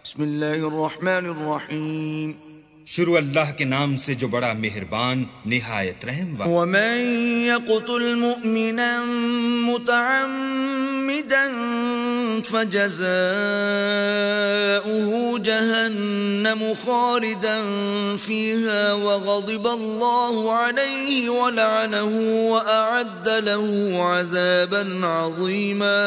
بسم اللہ الرحمن الرحیم شروع اللہ کے نام سے جو بڑا مہربان نہایت رحم والا۔ ومن يقتل مؤمنا متعمدا فجزاؤه جهنم خالدا فيها وغضب الله عليه ولعنه وأعد له عذابا عظيما۔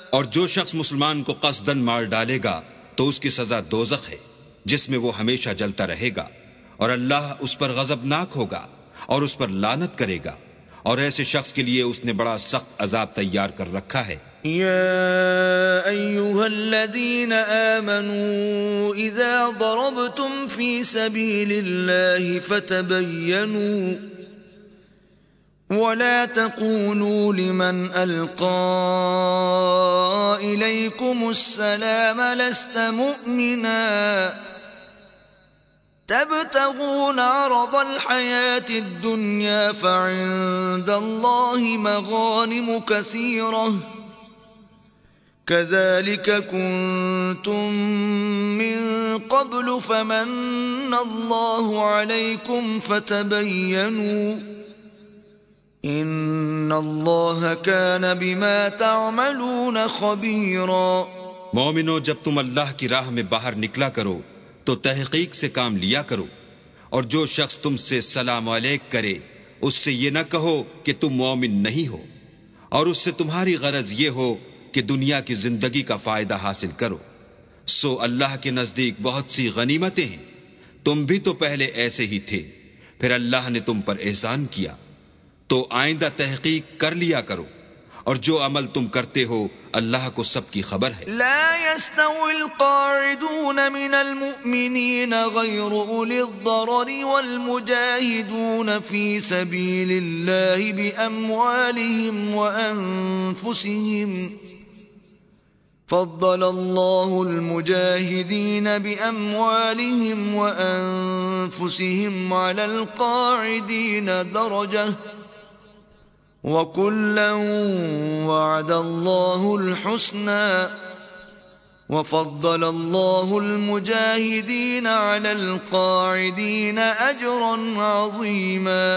اور جو شخص مسلمان کو قصداً مار ڈالے گا تو اس کی سزا دوزخ ہے جس میں وہ ہمیشہ جلتا رہے گا، اور اللہ اس پر غضبناک ہوگا اور اس پر لعنت کرے گا، اور ایسے شخص کے لیے اس نے بڑا سخت عذاب تیار کر رکھا ہے۔ يا أيها الذين آمنوا إذا ضربتم في سبيل الله فتبينوا ولا تقولوا لمن ألقى إليكم السلام لست مؤمنا تبتغون عرض الحياة الدنيا فعند الله مغانم كثيرة كذلك كنتم من قبل فمن الله عليكم فتبينوا ان اللہ کان بما تعملون خبیرا۔ مومنو، جب تم اللہ کی راہ میں باہر نکلا کرو تو تحقیق سے کام لیا کرو، اور جو شخص تم سے سلام علیک کرے اس سے یہ نہ کہو کہ تم مومن نہیں ہو، اور اس سے تمہاری غرض یہ ہو کہ دنیا کی زندگی کا فائدہ حاصل کرو، سو اللہ کے نزدیک بہت سی غنیمتیں ہیں، تم بھی تو پہلے ایسے ہی تھے، پھر اللہ نے تم پر احسان کیا، تو آئندہ تحقیق کر لیا کرو، اور جو عمل تم کرتے ہو اللہ کو سب کی خبر ہے۔ لا يستوي القاعدون من المؤمنين غير أولي الضرر والمجاهدون في سبيل الله بأموالهم وأنفسهم فضل الله المجاهدين بأموالهم وأنفسهم على القاعدين درجة وَكُلًّا وَعَدَ اللَّهُ الْحُسْنَى وَفَضَّلَ اللَّهُ الْمُجَاهِدِينَ عَلَى الْقَاعِدِينَ أَجْرًا عَظِيمًا۔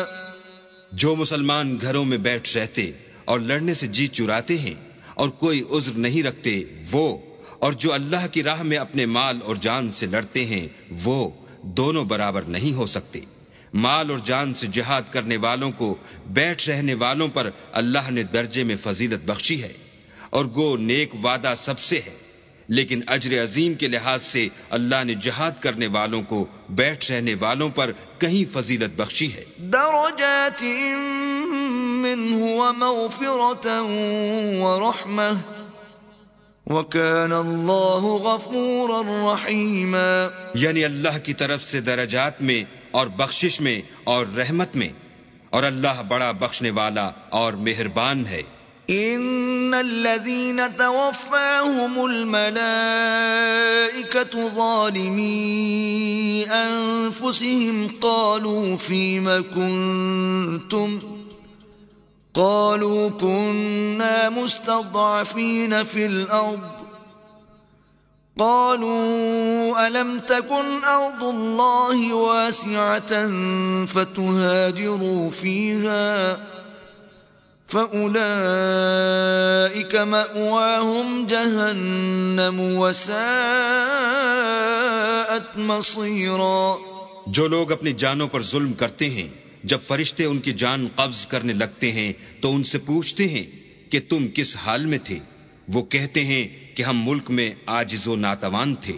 جو مسلمان گھروں میں بیٹھ رہتے اور لڑنے سے جی چراتے ہیں اور کوئی عذر نہیں رکھتے وہ، اور جو اللہ کی راہ میں اپنے مال اور جان سے لڑتے ہیں وہ دونوں برابر نہیں ہو سکتے۔ مال اور جان سے جہاد کرنے والوں کو بیٹھ رہنے والوں پر اللہ نے درجے میں فضیلت بخشی ہے، اور گو نیک وعدہ سب سے ہے، لیکن اجر عظیم کے لحاظ سے اللہ نے جہاد کرنے والوں کو بیٹھ رہنے والوں پر کہیں فضیلت بخشی ہے۔ درجات منه ومغفرة ورحمة وكان الله غفورا رحيما۔ یعنی اللہ کی طرف سے درجات میں اور بخشش میں اور رحمت میں، اور اللہ بڑا بخشنے والا اور مہربان ہے۔ ان الذين توفاهم الملائكة ظالمي انفسهم قالوا فيم كنتم قالوا كنا مستضعفين في الارض قالوا ألم تكن أرض الله واسعة فتهاجروا فيها فأولئك مأواهم جهنم وساءت مصيرا۔ جو لوگ اپنی جانوں پر ظلم کرتے ہیں جب فرشتے ان کی جان قبض کرنے لگتے ہیں تو ان سے پوچھتے ہیں کہ تم کس حال میں تھے، وہ کہتے ہیں کہ ہم ملک میں عاجز و ناتوان تھے۔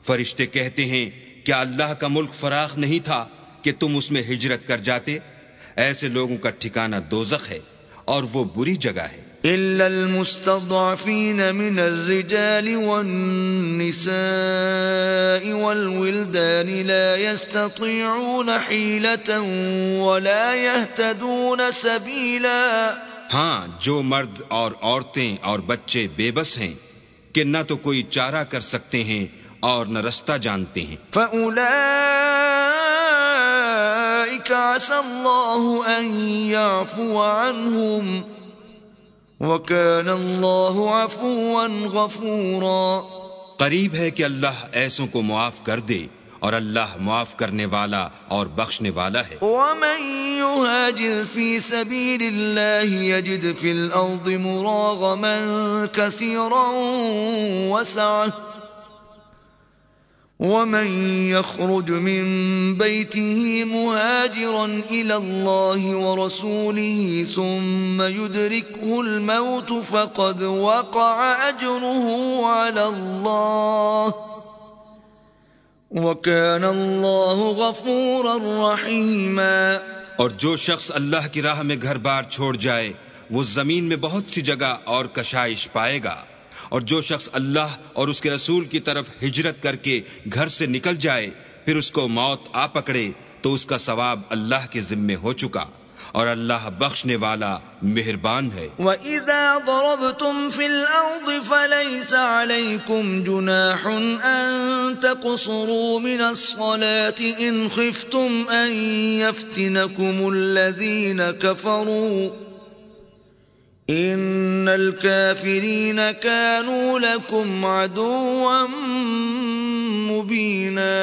فرشتے کہتے ہیں کیا اللہ کا ملک فراخ نہیں تھا کہ تم اس میں ہجرت کر جاتے؟ ایسے لوگوں کا ٹھکانہ دوزخ ہے اور وہ بری جگہ ہے۔ إلا المستضعفين من الرجال والنساء والولدان لا يستطيعون حيلة ولا يهتدون سبيلا۔ ہاں، جو مرد اور عورتیں اور بچے بے بس ہیں کہ نہ تو کوئی چارہ کر سکتے ہیں اور نہ رستہ جانتے ہیں۔ فَأُولَئِكَ عَسَى اللَّهُ أَن يَعْفُوَ عَنْهُمْ وَكَانَ اللَّهُ عَفُوًّا غَفُورًا۔ قریب ہے کہ اللہ ایسوں کو معاف کر دے، اور اللہ معاف کرنے والا اور بخشنے والا ہے۔ ومن يهاجر في سبيل الله يجد في الأرض مراغما كثيرا وسعة ومن يخرج من بيته مهاجرا إلى الله ورسوله ثم يدركه الموت فقد وقع أجره على الله وَكَانَ اللَّهُ غَفُورًا رَحِيمًا۔ اور جو شخص اللہ کی راہ میں گھر بار چھوڑ جائے وہ زمین میں بہت سی جگہ اور کشائش پائے گا، اور جو شخص اللہ اور اس کے رسول کی طرف ہجرت کر کے گھر سے نکل جائے پھر اس کو موت آ پکڑے تو اس کا ثواب اللہ کے ذمے ہو چکا، اور اللہ بخشنے والا مہربان ہے۔ وَإِذَا ضَرَبْتُمْ فِي الْأَرْضِ فَلَيْسَ عَلَيْكُمْ جُنَاحٌ أَن تَقْصُرُوا مِنَ الصَّلَاةِ إِنْ خِفْتُمْ أَن يَفْتِنَكُمُ الَّذِينَ كَفَرُوا إِنَّ الْكَافِرِينَ كَانُوا لَكُمْ عَدُوًّا مُبِينًا۔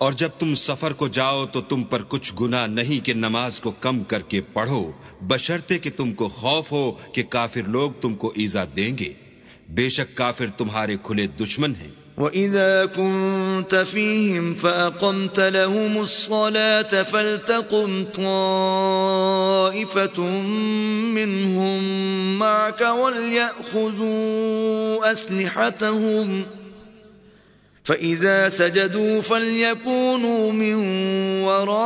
اور جب تم سفر کو جاؤ تو تم پر کچھ گناہ نہیں کہ نماز کو کم کر کے پڑھو، بشرطے کہ تم کو خوف ہو کہ کافر لوگ تم کو ایذا دیں گے، بے شک کافر تمہارے کھلے دشمن ہیں۔ وَإِذَا كُنْتَ فِيهِمْ فَأَقَمْتَ لَهُمُ الصَّلَاةَ فَلْتَقُمْ طَائِفَةٌ مِّنْهُمْ مَعَكَ وَلْيَأْخُذُوا أَسْلِحَتَهُمْ فَإِذَا سَجَدُوا فَلْيَكُونُوا مِنْ وَرَائِكُمْ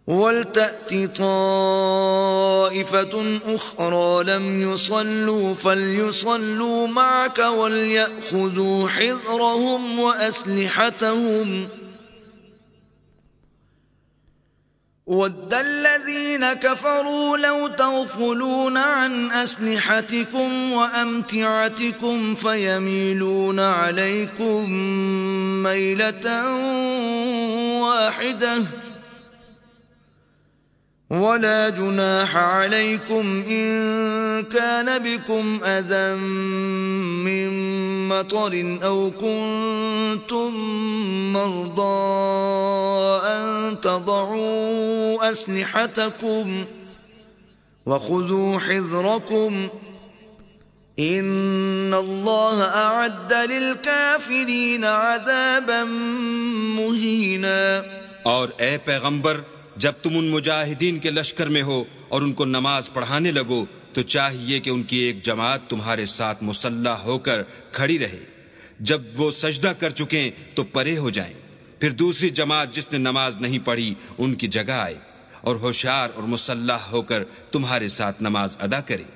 وَلْتَأْتِ طَائِفَةٌ أُخْرَى لَمْ يُصَلُّوا فَلْيُصَلُّوا مَعَكَ وَلْيَأْخُذُوا حِذْرَهُمْ وَأَسْلِحَتَهُمْ وَدَّ الَّذِينَ كَفَرُوا لَوْ تَغْفُلُونَ عَنْ أَسْلِحَتِكُمْ وَأَمْتِعَتِكُمْ فَيَمِيلُونَ عَلَيْكُمْ مَيْلَةً وَاحِدَةً وَلَا جُنَاحَ عَلَيْكُمْ إِن كَانَ بِكُمْ أَذًى مِّن مَّطَرٍ أَوْ كُنتُم مَّرْضَىٰ أَن تَضَعُوا أَسْلِحَتَكُمْ وَخُذُوا حِذْرَكُمْ إِنَّ اللَّهَ أَعَدَّ لِلْكَافِرِينَ عَذَابًا مُّهِينًا۔ اور اے پیغمبر، جب تم ان مجاہدین کے لشکر میں ہو اور ان کو نماز پڑھانے لگو تو چاہیے کہ ان کی ایک جماعت تمہارے ساتھ مسلح ہو کر کھڑی رہے، جب وہ سجدہ کر چکیں تو پرے ہو جائیں، پھر دوسری جماعت جس نے نماز نہیں پڑھی ان کی جگہ آئے اور ہوشیار اور مسلح ہو کر تمہارے ساتھ نماز ادا کرے۔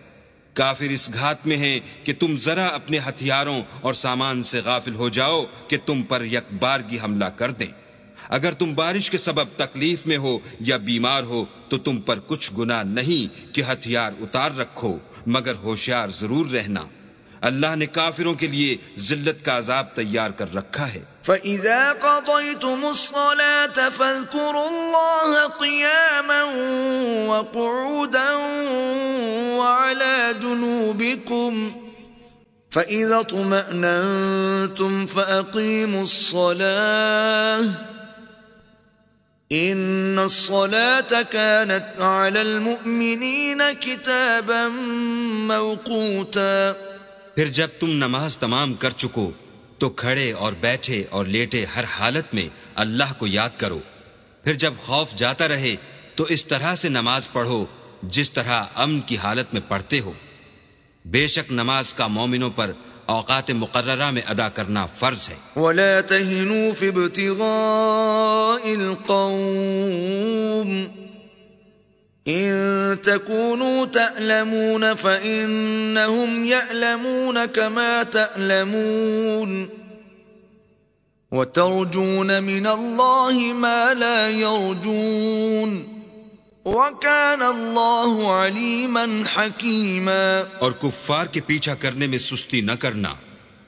کافر اس گھات میں ہیں کہ تم ذرا اپنے ہتھیاروں اور سامان سے غافل ہو جاؤ کہ تم پر یک بارگی حملہ کر دیں۔ اگر تم بارش کے سبب تکلیف میں ہو یا بیمار ہو تو تم پر کچھ گناہ نہیں کہ ہتھیار اتار رکھو، مگر ہوشیار ضرور رہنا، اللہ نے کافروں کے لیے ذلت کا عذاب تیار کر رکھا ہے۔ فَإِذَا قَضَيْتُمُ الصَّلَاةَ فَاذْكُرُوا اللَّهَ قِيَامًا وَقُعُودًا وَعَلَى جُنُوبِكُمْ فَإِذَا اطْمَأْنَنْتُمْ فَأَقِيمُوا الصَّلَاةَ إِنَّ الصَّلَاةَ كَانَتْ عَلَى الْمُؤْمِنِينَ كِتَابًا مَوْقُوتًا۔ پھر جب تم نماز تمام کر چکو تو کھڑے اور بیٹھے اور لیٹے ہر حالت میں اللہ کو یاد کرو، پھر جب خوف جاتا رہے تو اس طرح سے نماز پڑھو جس طرح امن کی حالت میں پڑھتے ہو۔ بے شک نماز کا مومنوں پر اوقات مقررہ میں ادا کرنا فرض ہے۔ وَلَا تَهِنُوا فِي ابْتِغَاءِ الْقَوْمِ إِن تَكُونُوا تَأْلَمُونَ فَإِنَّهُمْ يَأْلَمُونَ كَمَا تَأْلَمُونَ وَتَرْجُونَ مِنَ اللَّهِ مَا لَا يَرْجُونَ وَكَانَ اللَّهُ عَلِيمًا حَكِيمًا۔ اور کفار کے پیچھا کرنے میں سستی نہ کرنا،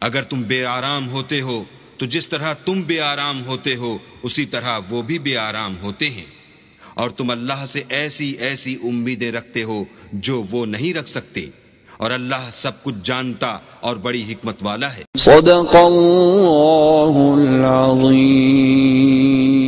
اگر تم بے آرام ہوتے ہو تو جس طرح تم بے آرام ہوتے ہو اسی طرح وہ بھی بے آرام ہوتے ہیں، اور تم اللہ سے ایسی ایسی امیدیں رکھتے ہو جو وہ نہیں رکھ سکتے، اور اللہ سب کچھ جانتا اور بڑی حکمت والا ہے۔ صدق اللہ العظیم۔